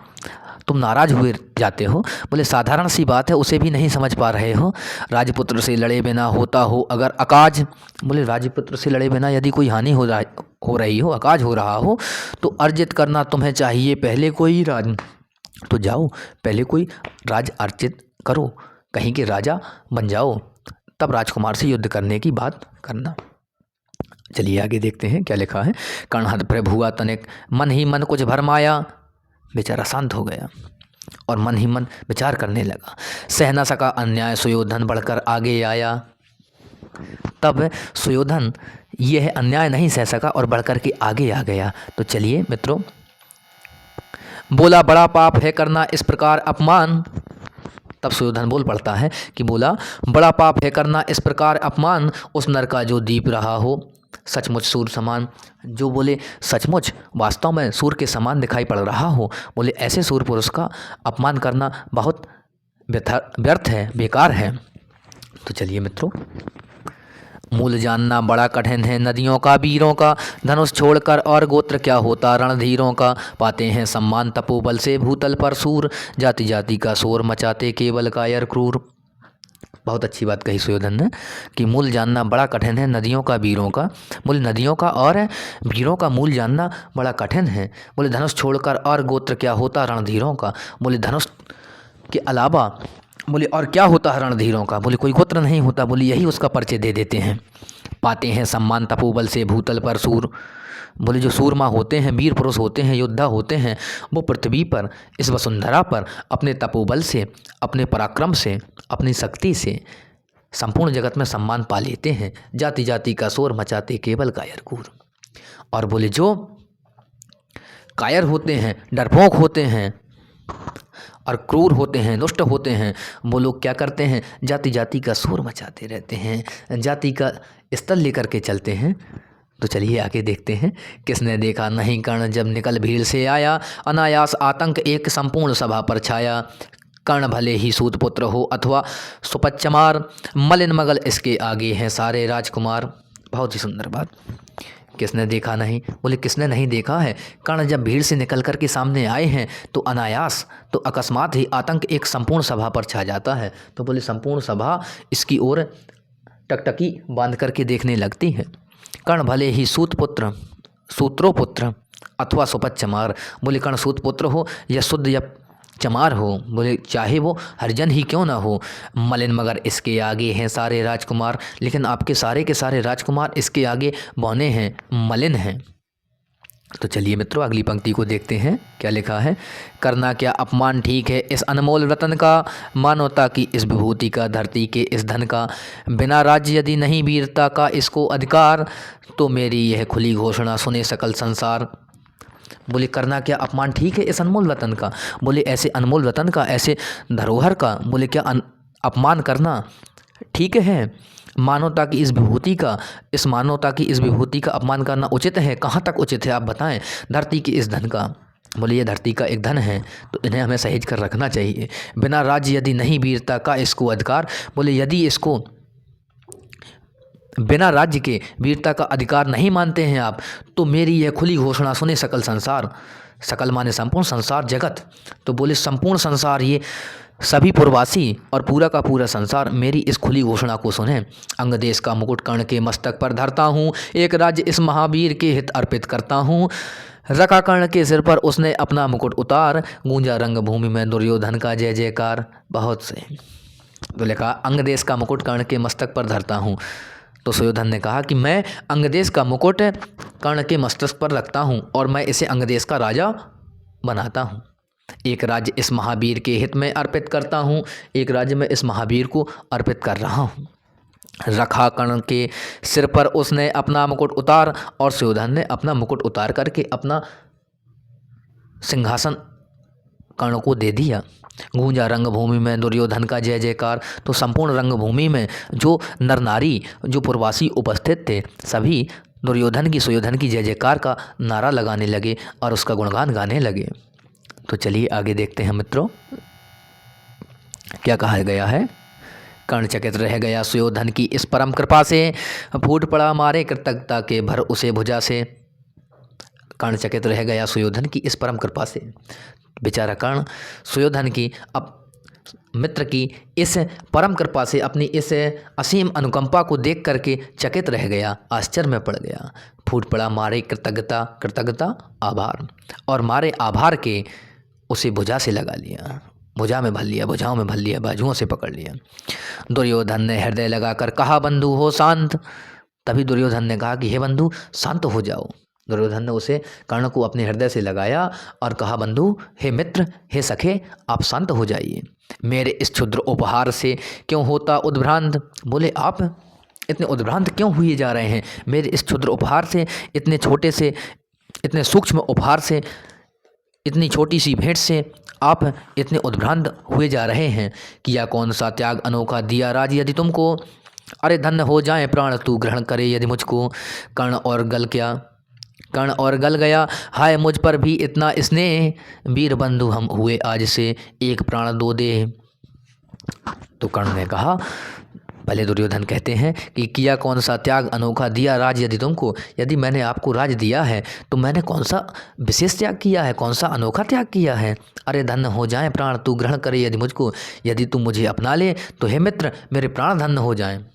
Speaker 1: तुम नाराज हुए जाते हो। बोले साधारण सी बात है उसे भी नहीं समझ पा रहे हो। राजपुत्र से लड़े बिना होता हो अगर अकाज, बोले राजपुत्र से लड़े बिना यदि कोई हानि हो रही हो, अकाज हो रहा हो, तो अर्जित करना तुम्हें चाहिए पहले कोई राज। तो जाओ पहले कोई राज अर्जित करो, कहीं के राजा बन जाओ, तब राजकुमार से युद्ध करने की बात करना। चलिए आगे देखते हैं क्या लिखा है। कर्णहद प्रभु हुआ तनिक, मन ही मन कुछ भरमाया। बेचारा शांत हो गया और मन ही मन विचार करने लगा। सह न सका अन्याय, सुयोधन बढ़कर आगे आया। तब सुयोधन यह अन्याय नहीं सह सका और बढ़कर के आगे आ गया। तो चलिए मित्रों, बोला बड़ा पाप है करना इस प्रकार अपमान। तब सुयोधन बोल पड़ता है कि बोला बड़ा पाप है करना इस प्रकार अपमान, उस नर का जो दीप रहा हो सचमुच सूर समान। जो बोले सचमुच वास्तव में सूर के समान दिखाई पड़ रहा हो, बोले ऐसे सूर पुरुष का अपमान करना बहुत व्यर्थ है, बेकार है। तो चलिए मित्रों, मूल जानना बड़ा कठिन है नदियों का वीरों का, धनुष छोड़कर और गोत्र क्या होता रणधीरों का। पाते हैं सम्मान तपोबल से भूतल पर सूर, जाति जाति का शोर मचाते केवल कायर क्रूर। बहुत अच्छी बात कही सुयोधन ने कि मूल जानना बड़ा कठिन है नदियों का वीरों का। बोले नदियों का और वीरों का मूल जानना बड़ा कठिन है। बोले धनुष छोड़कर और गोत्र क्या होता रणधीरों का। बोले धनुष के अलावा बोले और क्या होता है रणधीरों का। बोले कोई गोत्र नहीं होता। बोले यही उसका परिचय दे देते हैं। पाते हैं सम्मान तपोबल से भूतल पर सूर। बोले जो सूरमा होते हैं, वीर पुरुष होते हैं, योद्धा होते हैं, वो पृथ्वी पर, इस वसुंधरा पर अपने तपोबल से, अपने पराक्रम से, अपनी शक्ति से संपूर्ण जगत में सम्मान पा लेते हैं। जाति जाति का शोर मचाते केवल कायर क्रूर। और बोले जो कायर होते हैं, डरपोक होते हैं और क्रूर होते हैं, दुष्ट होते हैं, वो लोग क्या करते हैं, जाति जाति का शोर मचाते रहते हैं, जाति का स्तर लेकर के चलते हैं। तो चलिए आगे देखते हैं। किसने देखा नहीं कर्ण जब निकल भीड़ से आया, अनायास आतंक एक संपूर्ण सभा पर छाया। कर्ण भले ही सूतपुत्र हो अथवा सुपच्चमार, मलिन मगल इसके आगे हैं सारे राजकुमार। बहुत ही सुंदर बात किसने देखा नहीं? बोले किसने नहीं देखा है? कर्ण जब भीड़ से निकल कर के सामने आए हैं तो अनायास, तो अकस्मात ही आतंक एक संपूर्ण सभा पर छा जाता है। तो बोले संपूर्ण सभा इसकी ओर टकटकी बांध करके देखने लगती है। कर्ण भले ही सूत्रोपुत्र अथवा सुपथ चमार, बोले कर्ण सूत पुत्र हो या शुद्ध या चमार हो, बोले चाहे वो हरिजन ही क्यों ना हो, मलिन मगर इसके आगे हैं सारे राजकुमार, लेकिन आपके सारे के सारे राजकुमार इसके आगे बौने हैं, मलिन हैं। तो चलिए मित्रों अगली पंक्ति को देखते हैं, क्या लिखा है। करना क्या अपमान ठीक है इस अनमोल रतन का, मानवता की इस विभूति का, धरती के इस धन का, बिना राज्य यदि नहीं वीरता का इसको अधिकार, तो मेरी यह खुली घोषणा सुने सकल संसार। बोले करना क्या अपमान ठीक है इस अनमोल रतन का, बोले ऐसे अनमोल रतन का, ऐसे धरोहर का, बोले क्या अपमान करना ठीक है? मानवता की इस विभूति का, इस मानवता की इस विभूति का अपमान करना उचित है? कहाँ तक उचित है आप बताएं? धरती की इस धन का, बोले ये धरती का एक धन है तो इन्हें हमें सहेज कर रखना चाहिए। बिना राज्य यदि नहीं वीरता का इसको अधिकार, बोले यदि इसको बिना राज्य के वीरता का अधिकार नहीं मानते हैं आप, तो मेरी यह खुली घोषणा सुने सकल संसार। सकल माने संपूर्ण, संसार जगत, तो बोले संपूर्ण संसार, ये सभी पूर्ववासी और पूरा का पूरा संसार मेरी इस खुली घोषणा को सुने। अंग देश का मुकुट कर्ण के मस्तक पर धरता हूँ, एक राज्य इस महावीर के हित अर्पित करता हूँ। रखा कर्ण के सिर पर उसने अपना मुकुट उतार, गूंजा रंग भूमि में दुर्योधन का जय जयकार। बहुत से तो लिखा अंग देश का मुकुट कर्ण के मस्तक पर धरता हूँ। तो सुयोधन ने कहा कि मैं अंगदेश का मुकुट कर्ण के मस्तक पर रखता हूँ और मैं इसे अंगदेश का राजा बनाता हूँ। एक राज्य इस महावीर के हित में अर्पित करता हूँ, एक राज्य में इस महावीर को अर्पित कर रहा हूँ। रखा कर्ण के सिर पर उसने अपना मुकुट उतार, और सुयोधन ने अपना मुकुट उतार करके अपना सिंहासन कर्ण को दे दिया। गूंजा रंगभूमि में दुर्योधन का जय जयकार, तो संपूर्ण रंगभूमि में जो नर नारी, जो पूर्ववासी उपस्थित थे, सभी दुर्योधन की, सुयोधन की जय जयकार का नारा लगाने लगे और उसका गुणगान गाने लगे। तो चलिए आगे देखते हैं मित्रों, क्या कहा गया है। कर्ण चकित रह गया सुयोधन की इस परम कृपा से, फूट पड़ा मारे कृतज्ञता के भर उसे भुजा से। कर्ण चकित रह गया सुयोधन की इस परम कृपा से। बेचारा कर्ण सुयोधन की, अब मित्र की इस परम कृपा से, अपनी इस असीम अनुकंपा को देख करके चकित रह गया, आश्चर्य में पड़ गया। फूट पड़ा मारे कृतज्ञता आभार, और मारे आभार के उसे भुजा से लगा लिया, भुजा में भर लिया, भुजाओं में भर लिया, बाजुओं से पकड़ लिया। दुर्योधन ने हृदय लगाकर कहा बंधु हो शांत। तभी दुर्योधन ने कहा कि हे बंधु शांत हो जाओ। दुर्योधन ने उसे, कर्ण को अपने हृदय से लगाया और कहा बंधु, हे मित्र, हे सखे, आप शांत हो जाइए। मेरे इस क्षुद्र उपहार से क्यों होता उद्भ्रांत। बोले आप इतने उद्भ्रांत क्यों हुए जा रहे हैं? मेरे इस क्षुद्र उपहार से, इतने छोटे से, इतने सूक्ष्म उपहार से, इतनी छोटी सी भेंट से आप इतने उद्भ्रांत हुए जा रहे हैं। किया कौन सा त्याग अनोखा दिया राज यदि तुमको, अरे धन्य हो जाए प्राण तू ग्रहण करे यदि मुझको। कर्ण और गल गया, हाय मुझ पर भी इतना स्नेह, वीर बंधु हम हुए आज से एक प्राण दो दे। तो कर्ण ने कहा, पहले दुर्योधन कहते हैं कि किया कौन सा त्याग अनोखा दिया राज यदि तुमको, यदि मैंने आपको राज दिया है तो मैंने कौन सा विशेष त्याग किया है, कौन सा अनोखा त्याग किया है। अरे धन्य हो जाए प्राण तू ग्रहण करे यदि मुझको, यदि तू मुझे अपना ले तो हे मित्र मेरे प्राण धन्य हो जाएं।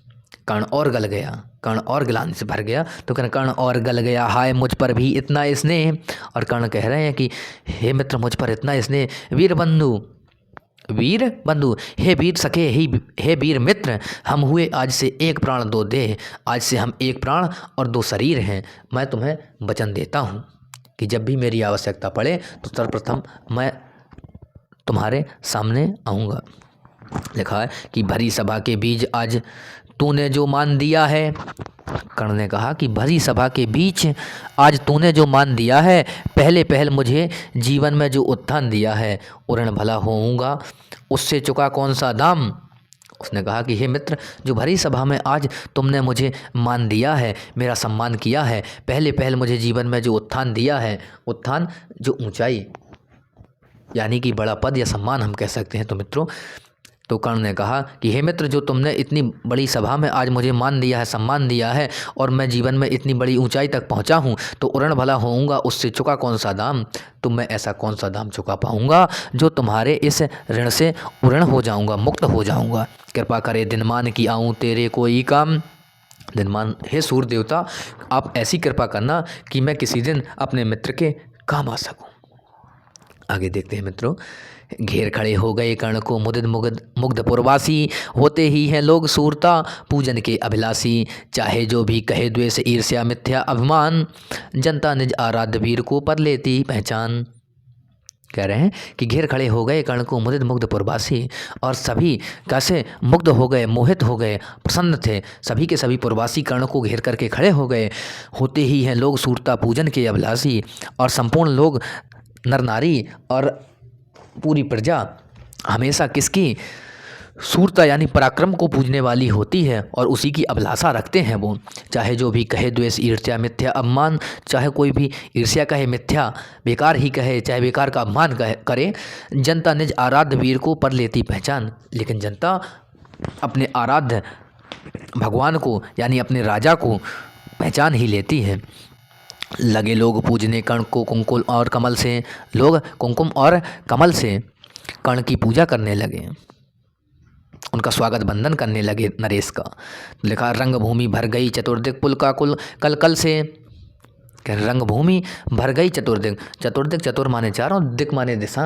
Speaker 1: कर्ण और गल गया, कर्ण और गिलाने से भर गया। तो कर्ण और गल गया, हाय मुझ पर भी इतना स्नेह। और कर्ण कह रहे हैं कि हे मित्र मुझ पर इतना स्नेह, वीर बंधु, हे वीर सखे, हे वीर मित्र, हम हुए आज से एक प्राण दो देह। आज से हम एक प्राण और दो शरीर हैं। मैं तुम्हें वचन देता हूँ कि जब भी मेरी आवश्यकता पड़े तो सर्वप्रथम मैं तुम्हारे सामने आऊँगा। लिखा है कि भरी सभा के बीच आज तूने जो मान दिया है। कर्ण ने कहा कि भरी सभा के बीच आज तूने जो मान दिया है, पहले मुझे जीवन में जो उत्थान दिया है, उरण भला होऊंगा उससे चुका कौन सा दाम। उसने कहा कि हे मित्र, जो भरी सभा में आज तुमने मुझे मान दिया है, मेरा सम्मान किया है, पहले मुझे जीवन में जो उत्थान दिया है, उत्थान जो ऊंचाई यानी कि बड़ा पद या सम्मान हम कह सकते हैं। तो मित्रों तो कर्ण ने कहा कि हे मित्र, जो तुमने इतनी बड़ी सभा में आज मुझे मान दिया है, सम्मान दिया है और मैं जीवन में इतनी बड़ी ऊंचाई तक पहुंचा हूं, तो ऋण भला होऊंगा, उससे चुका कौन सा दाम। तो मैं ऐसा कौन सा दाम चुका पाऊंगा जो तुम्हारे इस ऋण से ऋण हो जाऊंगा, मुक्त हो जाऊंगा। कृपा करे दिनमान की आऊँ तेरे कोई काम। दिनमान, हे सूर्य देवता, आप ऐसी कृपा करना कि मैं किसी दिन अपने मित्र के काम आ सकूं। आगे देखते हैं मित्रों। घेर खड़े हो गए कर्ण को मुदित मुग्ध पुरवासी, होते ही हैं लोग सूरता पूजन के अभिलाषी। चाहे जो भी कहे द्वेष ईर्ष्या मिथ्या अभिमान, जनता निज आराध्य वीर को पर लेती पहचान। कह रहे हैं कि घेर खड़े हो गए कर्ण को मुदित मुग्ध पुरवासी, और सभी कैसे मुग्ध हो गए, मोहित हो गए, प्रसन्न थे। सभी के सभी पुरवासी कर्ण को घेर करके खड़े हो गए। होते ही हैं लोग सूरता पूजन के अभिलाषी, और संपूर्ण लोग नर नारी और पूरी प्रजा हमेशा किसकी, सूरता यानी पराक्रम को पूजने वाली होती है और उसी की अभिलाषा रखते हैं वो। चाहे जो भी कहे द्वेष ईर्ष्या मिथ्या अपमान, चाहे कोई भी ईर्ष्या कहे, मिथ्या बेकार ही कहे, चाहे बेकार का अपमान करे, जनता निज आराध्य वीर को पर लेती पहचान। लेकिन जनता अपने आराध्य भगवान को यानी अपने राजा को पहचान ही लेती है। लगे लोग पूजने कर्ण को कुंकुम और कमल से, लोग कुंकुम और कमल से कर्ण की पूजा करने लगे, उनका स्वागत बंदन करने लगे नरेश का। लिखा रंग भूमि भर गई चतुर्दिक पुल का कुल कल कल से। रंग भूमि भर गई चतुर्दिक, चतुर्दिक चतुर माने चारों, दिक माने दिशा।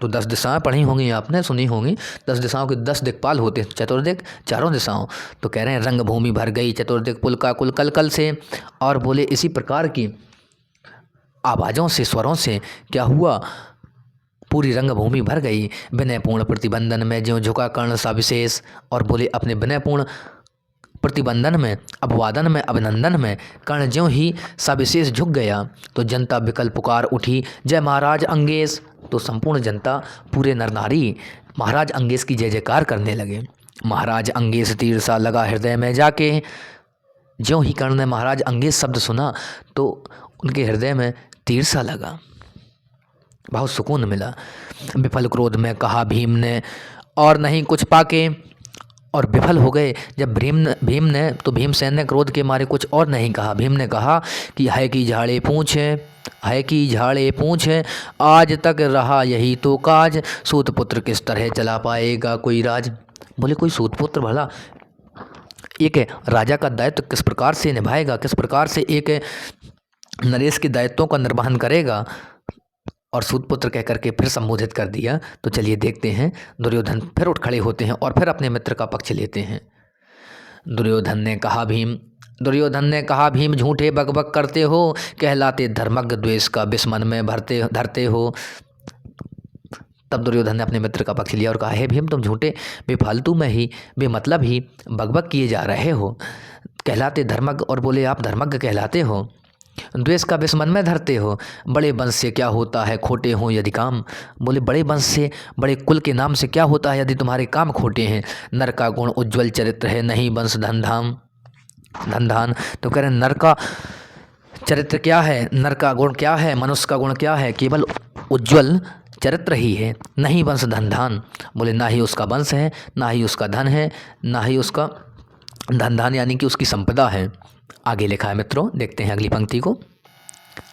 Speaker 1: तो 10 दिशाएं पढ़ी होंगी आपने, सुनी होंगी। 10 दिशाओं के 10 दिक्पाल होते हैं, चतुर्दिक चारों दिशाओं। तो कह रहे हैं रंग भूमि भर गई चतुर्दिक पुल का कुल कल कल से। और बोले इसी प्रकार की आवाज़ों से, स्वरों से क्या हुआ, पूरी रंगभूमि भर गई। विनयपूर्ण प्रतिबंधन में ज्यों झुका कर्ण सा विशेष। और बोले अपने विनयपूर्ण प्रतिबंधन में, अभिवादन में, अभिनंदन में कर्ण ज्यों ही सविशेष झुक गया। तो जनता विकल पुकार उठी जय महाराज अंगेश। तो संपूर्ण जनता, पूरे नर नारी महाराज अंगेश की जय जयकार करने लगे। महाराज अंगेश तीर सा लगा हृदय में जाके। ज्यों ही कर्ण ने महाराज अंगेश शब्द सुना तो उनके हृदय में तीर सा लगा, बहुत सुकून मिला। विफल क्रोध में कहा भीम ने और नहीं कुछ पाके। और विफल हो गए जब भीम ने, तो भीमसेन ने क्रोध के मारे कुछ और नहीं कहा। भीम ने कहा कि है कि झाड़े पूछ है कि झाड़े पूछ, आज तक रहा यही तो काज, सूतपुत्र किस तरह चला पाएगा कोई राज। बोले कोई सूतपुत्र भला एक राजा का दायित्व किस प्रकार से निभाएगा, किस प्रकार से एक नरेश के दायित्वों का निर्वहन करेगा। और सूतपुत्र कह करके फिर संबोधित कर दिया। तो चलिए देखते हैं। दुर्योधन फिर उठ खड़े होते हैं और फिर अपने मित्र का पक्ष लेते हैं। दुर्योधन ने कहा भीम झूठे बकबक करते हो, कहलाते धर्मज्ञ द्वेष का विष मन में धरते हो। तब दुर्योधन ने अपने मित्र का पक्ष लिया और कहा हे भीम, तुम झूठे बेफालतू में ही बेमतलब ही बकबक किए जा रहे हो। कहलाते धर्मज्ञ, और बोले आप धर्मज्ञ कहलाते हो, द्वेष का विष मन में धरते हो। बड़े वंश से क्या होता है खोटे हों यदि काम। बोले बड़े वंश से, बड़े कुल के नाम से क्या होता है यदि तुम्हारे काम खोटे हैं। नर का गुण उज्ज्वल चरित्र है, नहीं वंश धन धान। तो कह रहे नर का चरित्र क्या है, नर का गुण क्या है, मनुष्य का गुण क्या है, केवल उज्ज्वल चरित्र ही है, नहीं वंश धन धान। बोले ना ही उसका वंश है, ना ही उसका धन है, ना ही उसका धन धान यानी कि उसकी संपदा है। आगे लिखा है मित्रों, देखते हैं अगली पंक्ति को।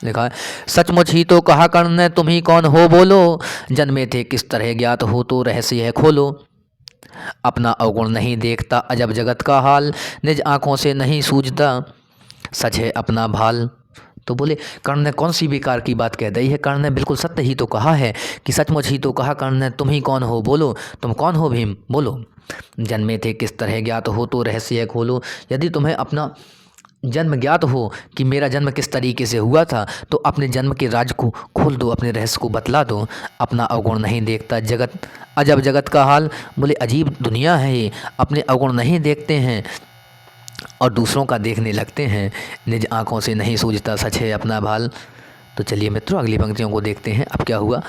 Speaker 1: लिखा है सचमुच ही तो कहा कर्ण ने, तुम ही कौन हो बोलो, जन्मे थे किस तरह ज्ञात हो तो रहस्य है खोलो। अपना अवगुण नहीं देखता अजब जगत का हाल, निज आँखों से नहीं सूझता सच है अपना भाल। तो बोले कर्ण ने कौन सी बेकार की बात कह दी है। कर्ण ने बिल्कुल सत्य ही तो कहा है कि सचमुच ही तो कहा कर्ण ने, तुम ही कौन हो बोलो, तुम कौन हो भीम बोलो। जन्मे थे किस तरह ज्ञात हो तो रहस्य है खोलो। यदि तुम्हें अपना जन्म ज्ञात हो कि मेरा जन्म किस तरीके से हुआ था, तो अपने जन्म के राज को खोल दो, अपने रहस्य को बतला दो। अपना अवगुण नहीं देखता जगत अजब जगत का हाल। बोले अजीब दुनिया है ये, अपने अवगुण नहीं देखते हैं और दूसरों का देखने लगते हैं। निज आँखों से नहीं सूझता सच है अपना भाल। तो चलिए मित्रों अगली पंक्तियों को देखते हैं। अब क्या हुआ।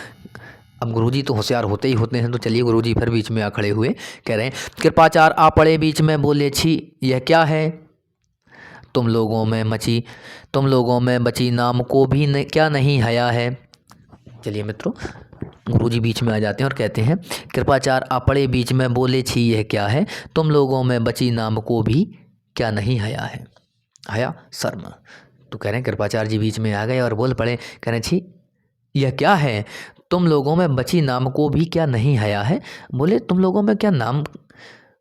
Speaker 1: अब गुरुजी तो होशियार होते ही होते हैं। तो चलिए गुरुजी फिर बीच में आ खड़े हुए, कह रहे हैं कृपाचार आ पड़े बीच में, बोले छी यह क्या है। तुम लोगों में बची नाम को भी क्या नहीं हया है। चलिए मित्रों गुरुजी बीच में आ जाते हैं और कहते हैं, कृपाचार्य आपड़े बीच में बोले छी यह क्या है, तुम लोगों में बची नाम को भी क्या नहीं हया है। हया शर्म। तो कह रहे हैं कृपाचार्य जी बीच में आ गए और बोल पड़े, कह रहे छी यह क्या है, तुम लोगों में बची नाम को भी क्या नहीं हया है। बोले तुम लोगों में क्या नाम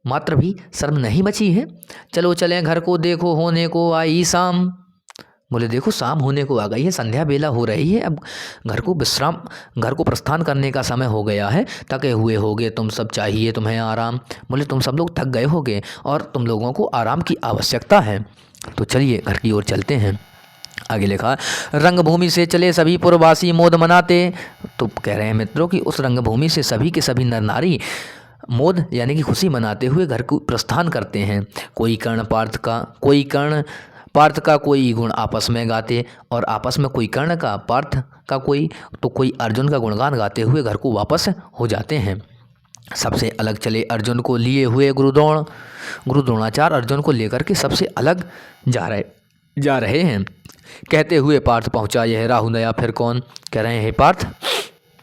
Speaker 1: मात्र भी शर्म नहीं बची है। चलो चलें घर को, देखो होने को आई शाम। बोले देखो शाम होने को आ गई है, संध्या बेला हो रही है, अब घर को प्रस्थान करने का समय हो गया है। थके हुए होगे तुम सब, चाहिए तुम्हें आराम। बोले तुम सब लोग थक गए होगे और तुम लोगों को आराम की आवश्यकता है, तो चलिए घर की ओर चलते हैं। आगे लिखा, रंगभूमि से चले सभी पुरवासी मोद मनाते। तो कह रहे हैं मित्रों कि उस रंगभूमि से सभी के सभी नर नारी मोद यानी कि खुशी मनाते हुए घर को प्रस्थान करते हैं। कोई कर्ण पार्थ का कोई गुण आपस में गाते, और आपस में कोई कर्ण का, पार्थ का कोई, तो कोई अर्जुन का गुणगान गाते हुए घर को वापस हो जाते हैं। सबसे अलग चले अर्जुन को लिए हुए गुरु द्रोणाचार्य अर्जुन को लेकर के सबसे अलग जा रहे हैं। कहते हुए पार्थ पहुँचा यह राहु नया फिर कौन। कह रहे हैं पार्थ,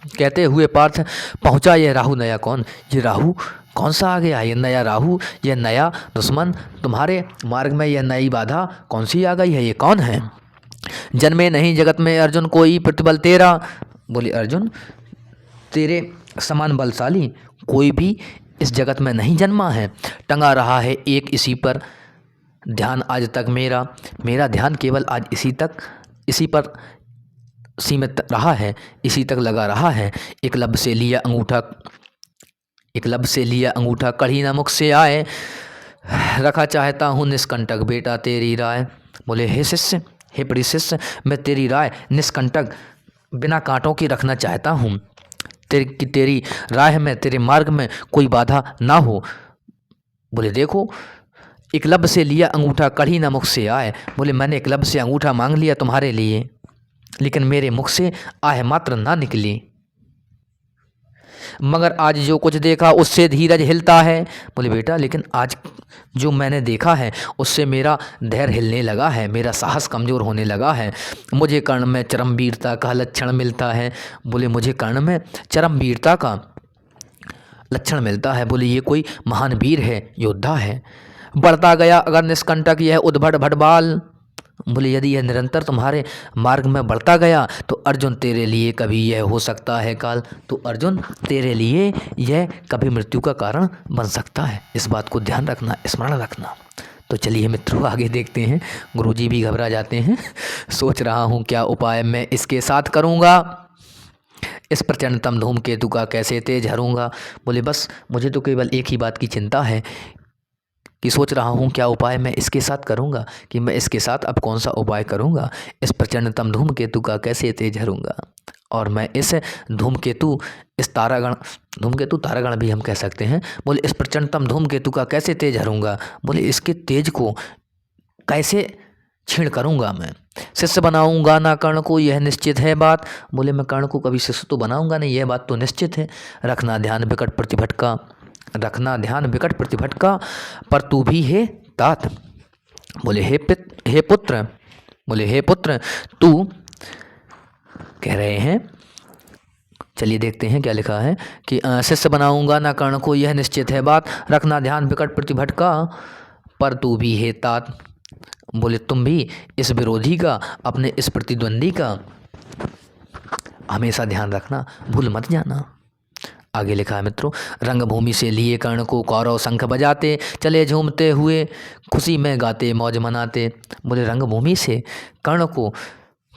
Speaker 1: कहते हुए पार्थ पहुँचा यह राहु नया कौन। ये राहु कौन सा आ गया, ये नया राहु, ये नया दुश्मन, तुम्हारे मार्ग में यह नई बाधा कौन सी आ गई है, ये कौन है। जन्मे नहीं जगत में अर्जुन कोई प्रतिबल तेरा। बोले अर्जुन तेरे समान बलशाली कोई भी इस जगत में नहीं जन्मा है। टंगा रहा है एक इसी पर ध्यान आज तक मेरा ध्यान केवल आज इसी पर सीमित रहा है, इसी तक लगा रहा है। एकलव्य से लिया अंगूठा कढ़ी न मुख से आए, रखा चाहता हूँ निष्कंटक बेटा तेरी राय। बोले हे शिष्य, हे प्रिय शिष्य, मैं तेरी राय निष्कंटक बिना कांटों की रखना चाहता हूँ। तेरी राह में, तेरे मार्ग में कोई बाधा ना हो। बोले देखो एकलव्य से लिया अंगूठा कढ़ी न मुख से आए। बोले मैंने एकलव्य से अंगूठा मांग लिया तुम्हारे लिए, लेकिन मेरे मुख से आह मात्र ना निकली। मगर आज जो कुछ देखा उससे धीरज हिलता है। बोले बेटा लेकिन आज जो मैंने देखा है उससे मेरा धैर्य हिलने लगा है, मेरा साहस कमज़ोर होने लगा है। मुझे कर्ण में चरम वीरता का लक्षण मिलता है। बोले मुझे कर्ण में चरम वीरता का लक्षण मिलता है। बोले ये कोई महान वीर है, योद्धा है। बढ़ता गया अगर निष्कंटक यह उद्भट भटबाल। बोले यदि यह निरंतर तुम्हारे मार्ग में बढ़ता गया तो अर्जुन तेरे लिए कभी यह हो सकता है काल। तो अर्जुन तेरे लिए यह कभी मृत्यु का कारण बन सकता है। इस बात को ध्यान रखना, स्मरण रखना। तो चलिए मित्रों आगे देखते हैं। गुरुजी भी घबरा जाते हैं। सोच रहा हूँ क्या उपाय मैं इसके साथ करूँगा, इस प्रचंडतम धूमकेतु का कैसे तेज हरूंगा। बोले बस मुझे तो केवल एक ही बात की चिंता है कि सोच रहा हूँ क्या उपाय मैं इसके साथ करूँगा, कि मैं इसके साथ अब कौन सा उपाय करूँगा, इस प्रचंडतम धूमकेतु का कैसे तेज हरूंगा। और मैं इस धूमकेतु तारागण भी हम कह सकते हैं। बोले इस प्रचंडतम धूमकेतु का कैसे तेज हरूंगा। बोले इसके तेज को कैसे छीण करूँगा मैं। शिष्य बनाऊँगा ना कर्ण को यह निश्चित है बात। बोले मैं कर्ण को कभी शिष्य तो बनाऊँगा नहीं, यह बात तो निश्चित है। रखना ध्यान विकट प्रतिभट का पर तू भी है तात। बोले हे पुत्र तू, कह रहे हैं चलिए देखते हैं क्या लिखा है कि शिष्य बनाऊंगा ना कर्ण को यह निश्चित है बात, रखना ध्यान विकट प्रतिभट का पर तू भी है तात। बोले तुम भी इस विरोधी का, अपने इस प्रतिद्वंदी का हमेशा ध्यान रखना, भूल मत जाना। आगे लिखा है मित्रों, रंगभूमि से लिए कर्ण को कौरव शंख बजाते, चले झूमते हुए खुशी में गाते मौज मनाते। बोले रंगभूमि से कर्ण को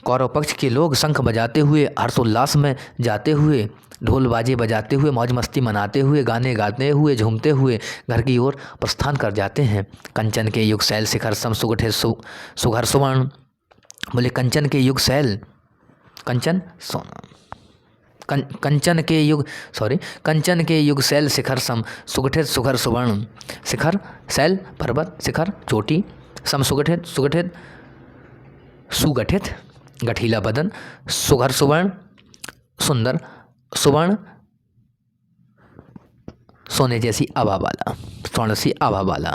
Speaker 1: कौरव पक्ष के लोग शंख बजाते हुए, हर्षोल्लास में जाते हुए, ढोल बाजे बजाते हुए, मौज मस्ती मनाते हुए, गाने गाते हुए, झूमते हुए घर की ओर प्रस्थान कर जाते हैं। कंचन के युग शैल शिखर सम सुगठित सुघर सुवर्ण। बोले कंचन के युग शैल, कंचन सोना, कंचन के युग शैल शिखर सम सुगठित सुघर सुवर्ण। शिखर शैल पर्वत, शिखर चोटी, सम सुगठित गठीला बदन, सुघर सुवर्ण सुंदर, सुवर्ण सोने जैसी आभा वाला, स्वर्ण सी आभा वाला।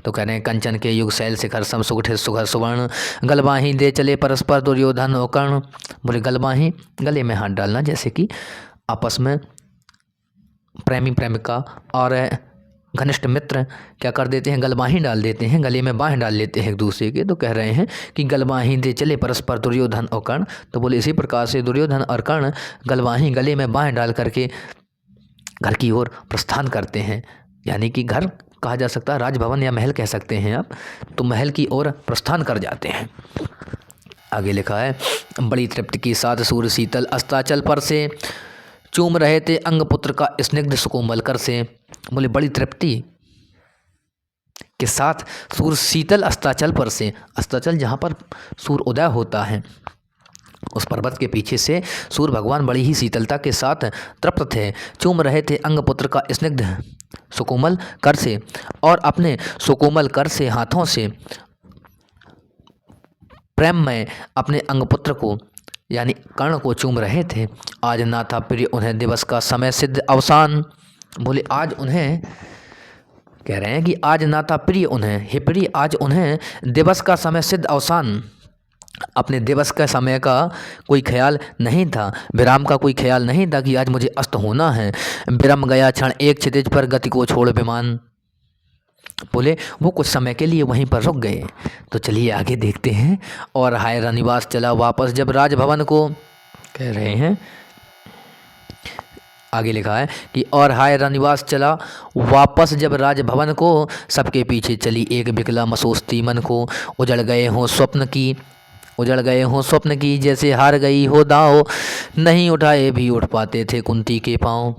Speaker 1: तो कह रहे हैं कंचन के युग शैल शिखर सम सुगठित सुघर सुवर्ण, गलबाही दे चले परस्पर दुर्योधन और कर्ण। बोले गलबाही, गले में हाथ डालना, जैसे कि आपस में प्रेमी प्रेमिका और घनिष्ठ मित्र क्या कर देते हैं, गलबाही डाल देते हैं, गले में बाँह डाल लेते हैं एक दूसरे के। तो कह रहे हैं कि गलबाही दे चले परस्पर दुर्योधन और कर्ण। तो बोले इसी प्रकार से दुर्योधन और कर्ण गलबाही गले में बाँह डाल करके घर की ओर प्रस्थान करते हैं, यानी कि घर कहा जा सकता है, राजभवन या महल कह सकते हैं आप। तो महल की ओर प्रस्थान कर जाते हैं। आगे लिखा है, बड़ी तृप्ति के साथ सूर्य शीतल अस्ताचल पर से चूम रहे थे अंगपुत्र का स्निग्ध सुकोमल कर से। बोले बड़ी तृप्ति के साथ सूर्य शीतल अस्ताचल पर से, अस्ताचल जहाँ पर सूर्य उदय होता है उस पर्वत के पीछे से सूर्य भगवान बड़ी ही शीतलता के साथ तृप्त थे। चूम रहे थे अंगपुत्र का स्निग्ध सुकोमल कर से, और अपने सुकोमल कर से हाथों से प्रेम में अपने अंगपुत्र को यानी कर्ण को चूम रहे थे। आज ना था प्रिय उन्हें दिवस का समय सिद्ध अवसान। बोले आज उन्हें कह रहे हैं कि आज ना था प्रिय उन्हें, हे प्रिय आज उन्हें दिवस का समय सिद्ध अवसान, अपने दिवस का समय का कोई ख्याल नहीं था, विराम का कोई ख्याल नहीं था कि आज मुझे अस्त होना है। विरम गया क्षण एक क्षितिज पर गति को छोड़ विमान। बोले वो कुछ समय के लिए वहीं पर रुक गए। तो चलिए आगे देखते हैं। और हाय रनिवास चला वापस जब राजभवन को, कह रहे हैं आगे लिखा है कि और हाय रनिवास चला वापस जब राजभवन को, सबके पीछे चली एक बिकला मसोस्ती मन को। उजड़ गए हों स्वप्न की जैसे हार गई हो दाव, नहीं उठाए भी उठ पाते थे कुंती के पाँव।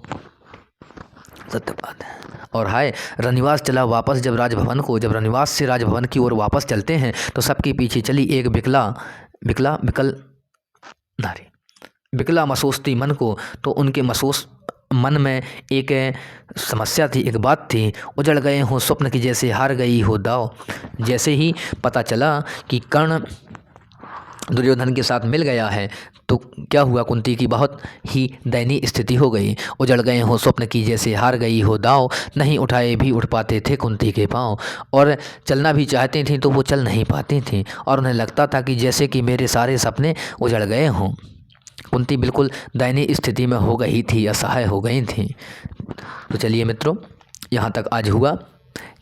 Speaker 1: सत्य बात है। और हाय रनिवास चला वापस जब राजभवन को, जब रनिवास से राजभवन की ओर वापस चलते हैं तो सबके पीछे चली एक बिकला मसोस्ती मन को। तो उनके मसोस मन में एक समस्या थी, एक बात थी। उजड़ गए हों स्वप्न की जैसे हार गई हो दाव। जैसे ही पता चला कि कर्ण दुर्योधन के साथ मिल गया है तो क्या हुआ, कुंती की बहुत ही दयनीय स्थिति हो गई। उजड़ गए हो स्वप्न की जैसे हार गई हो दाव, नहीं उठाए भी उठ पाते थे कुंती के पाँव। और चलना भी चाहती थीं तो वो चल नहीं पाती थीं, और उन्हें लगता था कि जैसे कि मेरे सारे सपने उजड़ गए हों। कुंती बिल्कुल दयनीय स्थिति में हो गई थी, असहाय हो गई थी। तो चलिए मित्रों, यहाँ तक आज हुआ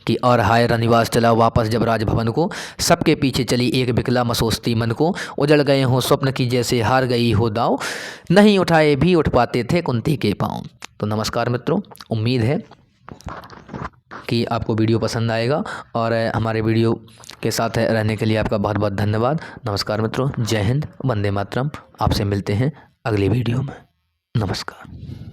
Speaker 1: कि और हाय रनिवास चला वापस जब राजभवन को, सबके पीछे चली एक बिकला मसोस्ती मन को। उजड़ गए हों स्वप्न की जैसे हार गई हो दाव, नहीं उठाए भी उठ पाते थे कुंती के पाँव। तो नमस्कार मित्रों, उम्मीद है कि आपको वीडियो पसंद आएगा, और हमारे वीडियो के साथ रहने के लिए आपका बहुत बहुत धन्यवाद। नमस्कार मित्रों, जय हिंद, वंदे मातरम। आपसे मिलते हैं अगली वीडियो में। नमस्कार।